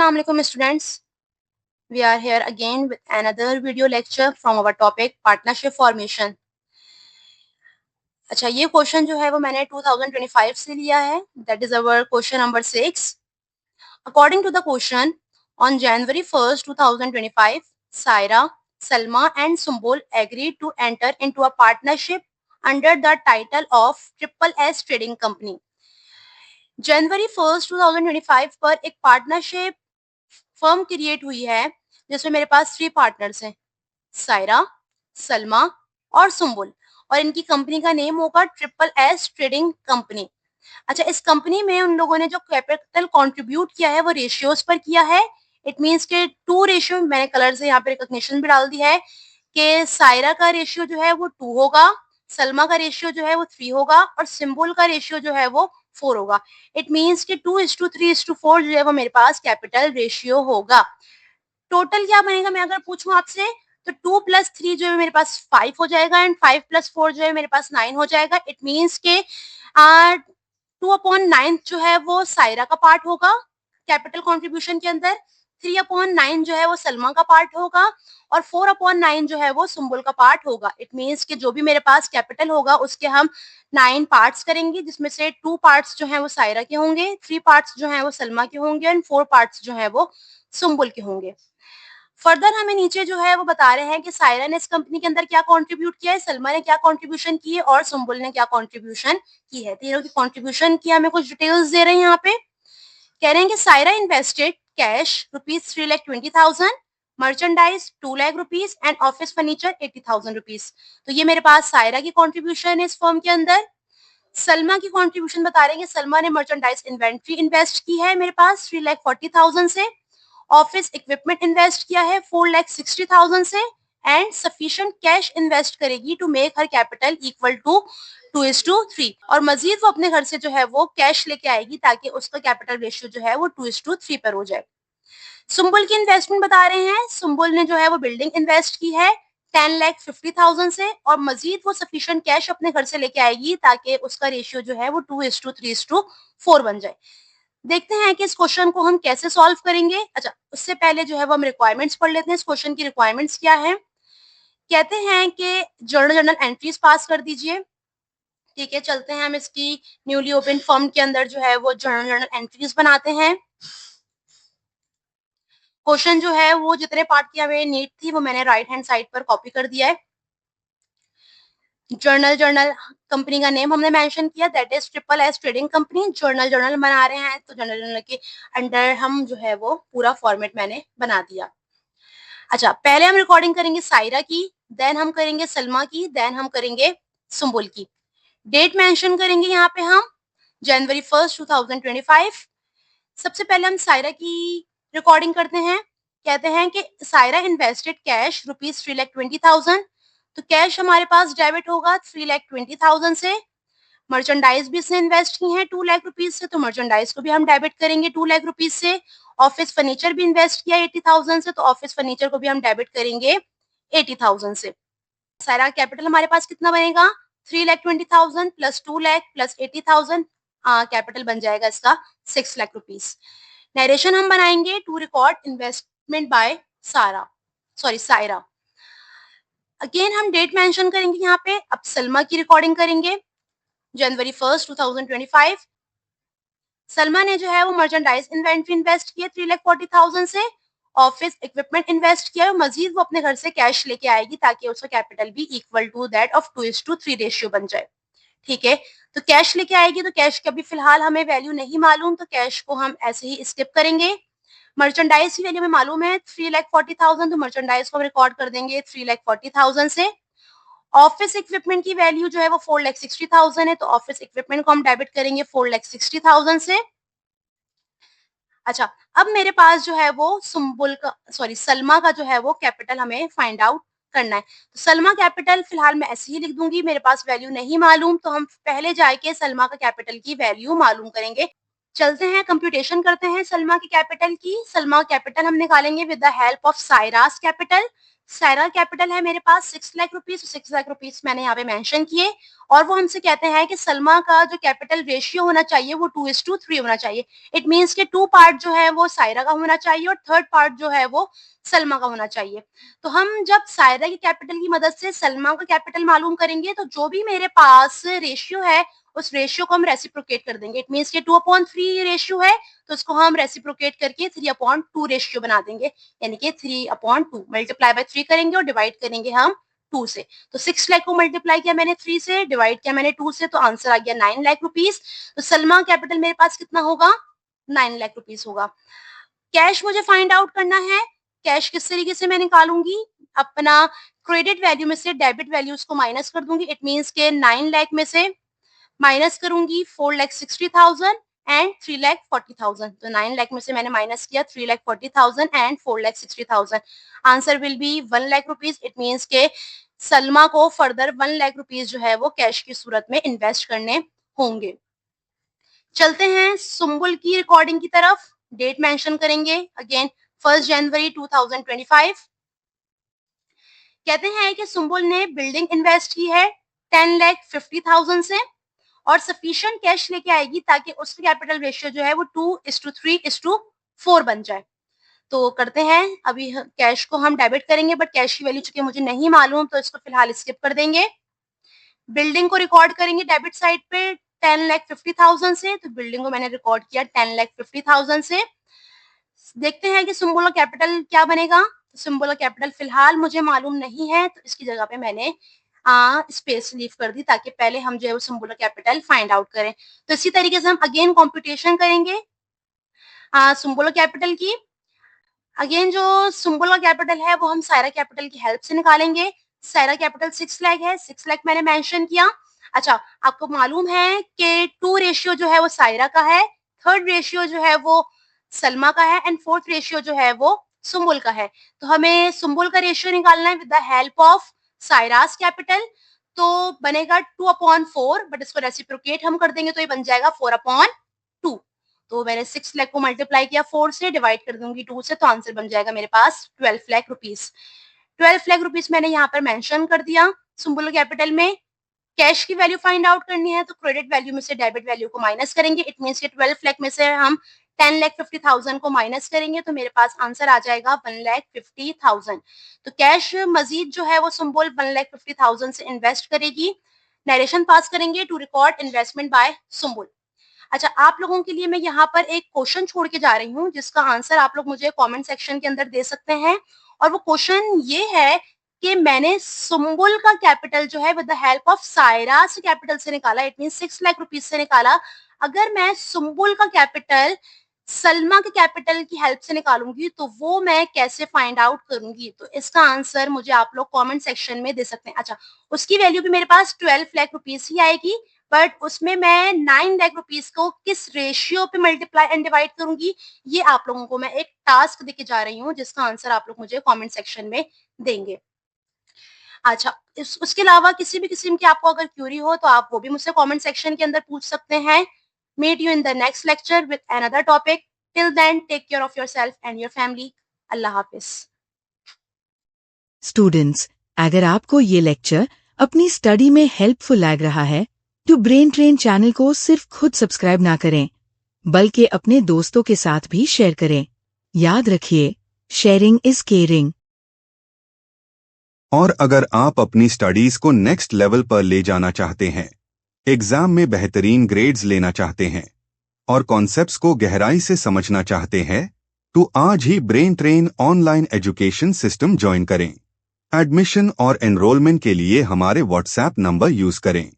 Assalamu alaikum students. We are here again with another video lecture from our topic partnership formation. अच्छा, ये question जो है वो मैंने 2025 से लिया है. That is our question number 6. According to the question, on January 1st, 2025, Saira, Salma and Sumbul agreed to enter into a partnership under the title of Triple S Trading Company. January 1st 2025 पर एक partnership firm create हुई है जिसमें मेरे पास 3 partners हैं, सायरा, सलमा और सुम्बुल, और इनकी कंपनी का नेम होगा ट्रिपल एस ट्रेडिंग कंपनी. अच्छा, इस कंपनी में उन लोगों ने जो कैपिटल कंट्रीब्यूट किया है वो रेशियोज पर किया है. इट मींस के 2 रेशियो, मैंने कलर से यहाँ पे रिकॉग्निशन भी डाल दी है कि सायरा का रेशियो जो है वो 2 होगा, सलमा का रेशियो जो है वो 3 होगा और सिम्बुल का रेशियो जो है वो 4 होगा. इट मींस कि 2:3:4 जो है वो मेरे पास कैपिटल रेशियो होगा. टोटल क्या बनेगा, मैं अगर पूछूं आपसे, तो 2 + 3 जो है मेरे पास 5 हो जाएगा एंड 5 + 4 जो है मेरे पास 9 हो जाएगा. इट मींस के 2/9 जो है वो सायरा का पार्ट होगा कैपिटल कंट्रीब्यूशन के अंदर, 3/9 जो है वो सलमा का पार्ट होगा और 4/9 जो है वो सुम्बुल का पार्ट होगा. इट मींस कि जो भी मेरे पास कैपिटल होगा उसके हम 9 पार्ट्स करेंगे, जिसमें से 2 पार्ट्स जो हैं वो सायरा के होंगे, 3 पार्ट्स जो हैं वो सलमा के होंगे एंड 4 पार्ट्स जो हैं वो सुम्बुल के होंगे. फर्दर हमें नीचे जो है वो बता रहे हैं कि सायरा ने इस कंपनी के अंदर क्या कंट्रीब्यूट किया है, सलमा ने क्या कंट्रीब्यूशन की है और सुम्बुल ने क्या कंट्रीब्यूशन की है. तीनों की कंट्रीब्यूशन की हमें कुछ डिटेल्स दे रहे हैं. यहाँ पे कह रहे हैं कि Saira invested cash ₹3,20,000, merchandise 2 lakh rupees and office furniture 80,000 rupees. तो ये मेरे पास सायरा की कंट्रीब्यूशन है इस फर्म के अंदर. सलमा की कंट्रीब्यूशन बता रहे हैं कि सलमा ने मर्चेंडाइज इन्वेंट्री इन्वेस्ट की है मेरे पास 3,40,000 से, ऑफिस इक्विपमेंट इन्वेस्ट किया है 4,60,000 से एंड सफिशिएंट कैश इन्वेस्ट करेगी to make her capital equal to 2:3, और मजीद वो अपने घर से जो है वो कैश लेके आएगी ताकि उसका कैपिटल रेशियो जो है वो 2:3 पर हो जाए. सुम्बुल की इन्वेस्टमेंट बता रहे हैं, सुम्बुल ने जो है वो बिल्डिंग इन्वेस्ट की है 10,50,000 से और मजीद वो सफिशिएंट कैश अपने घर से लेके आएगी ताकि उसका रेशियो जो है वो 2:3:4 बन जाए. देखते हैं कि इस क्वेश्चन को हम कैसे सॉल्व करेंगे. अच्छा, उससे पहले जो है वो हम रिक्वायरमेंट्स पढ़ लेते हैं. इस क्वेश्चन की रिक्वायरमेंट्स क्या है. कहते हैं कि जर्नल एंट्रीज पास कर दीजिए. ठीक है, चलते हैं हम इसकी न्यूली ओपन फॉर्म के अंदर जो है वो जर्नल एंट्रीज बनाते हैं. क्वेश्चन जो है वो जितने पार्ट की हमें नीड थी वो मैंने राइट हैंड साइड पर कॉपी कर दिया है. जर्नल कंपनी का नेम हमने मेंशन किया, that is triple S trading company. Journal बना रहे हैं तो जर्नल के अंडर हम जो है वो पूरा फॉर्मेट मैंने बना दिया. अच्छा, पहले हम रिकॉर्डिंग करेंगे सायरा की, देन हम करेंगे सलमा की, देन हम करेंगे सुम्बुल की. डेट मेंशन करेंगे यहाँ पे हम जनवरी 1st 2025. सबसे पहले हम सायरा की रिकॉर्डिंग करते हैं. कहते हैं कि सायरा इन्वेस्टेड कैश ₹3,20,000. तो कैश हमारे पास डेबिट होगा 3,20,000 से. मर्चेंडाइज भी इसने इन्वेस्ट की है 2 लाख रुपीज से, तो मर्चेंडाइज को भी हम डेबिट करेंगे 2 लाख रुपीज से. ऑफिस फर्नीचर भी इन्वेस्ट किया 80,000 से, तो ऑफिस फर्नीचर को भी हम डेबिट करेंगे 80,000 से. सारा कैपिटल हमारे पास कितना बनेगा, 3,20,000 प्लस 2 लाख प्लस 80,000, कैपिटल बन जाएगा इसका 6 लाख रुपीज. नरेशन हम बनाएंगे to record investment by Saira. Again हम डेट मेंशन करेंगे यहाँ पे. अब सलमा की रिकॉर्डिंग करेंगे जनवरी 1st 2025. सलमा ने जो है वो मर्चेंडाइज इन्वेंट्री इन्वेस्ट किया 3,40,000 से, ऑफिस इक्विपमेंट इन्वेस्ट किया और मजीद वो अपने घर से कैश लेके आएगी ताकि उसका कैपिटल भी equal to that of 2:3 ratio बन जाए. ठीक है, तो कैश लेके आएगी, तो कैश का भी फिलहाल हमें वैल्यू नहीं मालूम, तो कैश को हम ऐसे ही स्किप करेंगे. मर्चेंडाइज की वैल्यू में मालूम है 3,40,000, तो मर्चेंडाइज को हम रिकॉर्ड कर देंगे 3,40,000 से. ऑफिस इक्विपमेंट की वैल्यू जो है वो 4,60,000 है, तो ऑफिस इक्विपमेंट को हम डेबिट करेंगे 4,60,000 से. अच्छा, अब मेरे पास जो है वो सलमा का जो है वो कैपिटल हमें फाइंड आउट करना है. तो सलमा कैपिटल फिलहाल मैं ऐसे ही लिख दूंगी, मेरे पास वैल्यू नहीं मालूम, तो हम पहले जाके सलमा का कैपिटल की वैल्यू मालूम करेंगे. चलते हैं, कंप्यूटेशन करते हैं सलमा की कैपिटल की. सलमा कैपिटल हम निकालेंगे with the help of Saira's capital. Saira capital है मेरे पास 6 लाख रुपीज, 6 लाख रुपीज मैंने यहाँ पे मेंशन किए, और वो हमसे कहते हैं कि सलमा का जो कैपिटल रेशियो होना चाहिए वो 2:3 होना चाहिए। इट मीन्स के 2 पार्ट जो है वो सायरा का होना चाहिए और 3rd पार्ट जो है वो सलमा का होना चाहिए। तो हम जब सायरा की कैपिटल की मदद से सलमा का कैपिटल मालूम करेंगे, तो जो भी मेरे पास रेशियो है उस रेशियो को हम रेसिप्रोकेट कर देंगे। इट मीन्स के 2/3 रेशियो है, तो उसको हम रेसिप्रोकेट करके 3/2 रेशियो बना देंगे, यानी कि 3/2 मल्टीप्लाई बाय 3 करेंगे और डिवाइड करेंगे हम 2 से। तो 6 लाख को मल्टीप्लाई किया मैंने 3 से, डिवाइड किया मैंने 2 से, तो आंसर आ गया 9 लाख रुपीज। तो सलमा कैपिटल मेरे पास कितना होगा? 9 लाख रुपीज होगा। कैश मुझे फाइंड आउट करना है। कैश किस तरीके से मैं निकालूंगी? अपना क्रेडिट वैल्यू में से डेबिट वैल्यूज को माइनस कर दूंगी। इट मीन्स के 9 लाख में से माइनस करूंगी 4,60,000 एंड 3,40,000। तो 9 लाख में से मैंने माइनस किया 3,40,000 and 4,60,000। Answer will be 1 lakh rupees. It means के सलमा को फर्दर 1 लाख रुपीज जो है वो कैश की सूरत में इन्वेस्ट करने होंगे। चलते हैं सुम्बुल की रिकॉर्डिंग की तरफ। डेट मेंशन करेंगे अगेन 1 जनवरी 2025। कहते हैं कि सुम्बुल ने बिल्डिंग इन्वेस्ट की है 10,50,000 से और सफिशिएंट कैश लेके आएगी ताकि उसकी कैपिटल रेशियो जो है वो 2:3:4 बन जाए। तो करते हैं, अभी कैश को हम डेबिट करेंगे, बट कैश की वैल्यू चूंकि मुझे नहीं मालूम तो इसको फिलहाल स्किप कर देंगे। बिल्डिंग को रिकॉर्ड करेंगे डेबिट साइड पे 10,50,000 से, तो बिल्डिंग को मैंने रिकॉर्ड किया 10,50,000 से। देखते हैं कि सुम्बुल कैपिटल क्या बनेगा। सुम्बुल कैपिटल फिलहाल मुझे मालूम नहीं है, तो इसकी जगह पे मैंने स्पेस लीव कर दी ताकि पहले हम जो है वो सिंबुलर कैपिटल फाइंड आउट करें। तो इसी तरीके से हम अगेन कॉम्पिटिशन करेंगे सिंबुलर कैपिटल की। अगेन जो सिंबुलर कैपिटल है वो हम सायरा कैपिटल की हेल्प से निकालेंगे। सायरा कैपिटल 6 लाख है, 6 लाख मैंने मेंशन किया। अच्छा, आपको मालूम है कि 2 रेशियो जो है वो सायरा का है, 3rd रेशियो जो है वो सलमा का है एंड 4th रेशियो जो है वो सुम्बुल का है। तो हमें सुम्बुल का रेशियो निकालना है with the help of Saira's capital. तो बनेगा 2/4, बट इसको रेसिप्रोकेट हम कर देंगे तो ये बन जाएगा 4/2। तो मैंने 6 लाख को मल्टीप्लाई किया 4 से, डिवाइड कर दूंगी 2 से, तो आंसर बन जाएगा मेरे पास 12 लाख रुपीज। 12 लाख रुपीज मैंने यहाँ पर मेंशन कर दिया। सिंबल कैपिटल में कैश की वैल्यू फाइंड आउट करनी है तो क्रेडिट वैल्यू में से डेबिट वैल्यू को माइनस करेंगे। इट मीन्स के 12 लाख में से हम 10,50,000 को माइनस करेंगे तो मेरे पास आंसर आ जाएगा 1,50,000। तो कैश मजीद जो है वो सिंबल 1,50,000 से इन्वेस्ट करेगी। नरेशन पास करेंगे to record investment by Sumbul. अच्छा, आप लोगों के लिए मैं यहाँ पर एक क्वेश्चन छोड़ के जा रही हूँ जिसका आंसर आप लोग मुझे कमेंट सेक्शन के अंदर दे सकते हैं। और वो क्वेश्चन ये है कि मैंने सुम्बुल का कैपिटल जो है with the help of Saira's capital से निकाला। इट मीन 6 लाख रुपीज से निकाला। अगर मैं सुम्बुल का कैपिटल सलमा के कैपिटल की हेल्प से निकालूंगी तो वो मैं कैसे फाइंड आउट करूंगी? तो इसका आंसर मुझे आप लोग कमेंट सेक्शन में दे सकते हैं। अच्छा, उसकी वैल्यू भी मेरे पास 12 लाख रुपीज ही आएगी, बट उसमें मैं 9 लाख रुपीज को किस रेशियो पे मल्टीप्लाई एंड डिवाइड करूंगी, ये आप लोगों को मैं एक टास्क देके जा रही हूँ जिसका आंसर आप लोग मुझे कमेंट सेक्शन में देंगे। अच्छा, उसके अलावा किसी भी किस्म की आपको अगर क्यूरी हो तो आप वो भी मुझसे कमेंट सेक्शन के अंदर पूछ सकते हैं। Meet you in the next lecture with another topic. Till then, take care of yourself and your family. Allah Hafiz. Students, अगर आपको ये लेक्चर अपनी स्टडी में हेल्पफुल लग रहा है तो ब्रेन ट्रेन चैनल को सिर्फ खुद सब्सक्राइब ना करें बल्कि अपने दोस्तों के साथ भी शेयर करें। याद रखिए, शेयरिंग इज केयरिंग। और अगर आप अपनी स्टडीज को नेक्स्ट लेवल पर ले जाना चाहते हैं, एग्जाम में बेहतरीन ग्रेड्स लेना चाहते हैं और कॉन्सेप्ट्स को गहराई से समझना चाहते हैं तो आज ही brain train online education system join करें। एडमिशन और एनरोलमेंट के लिए हमारे व्हाट्सएप नंबर यूज करें।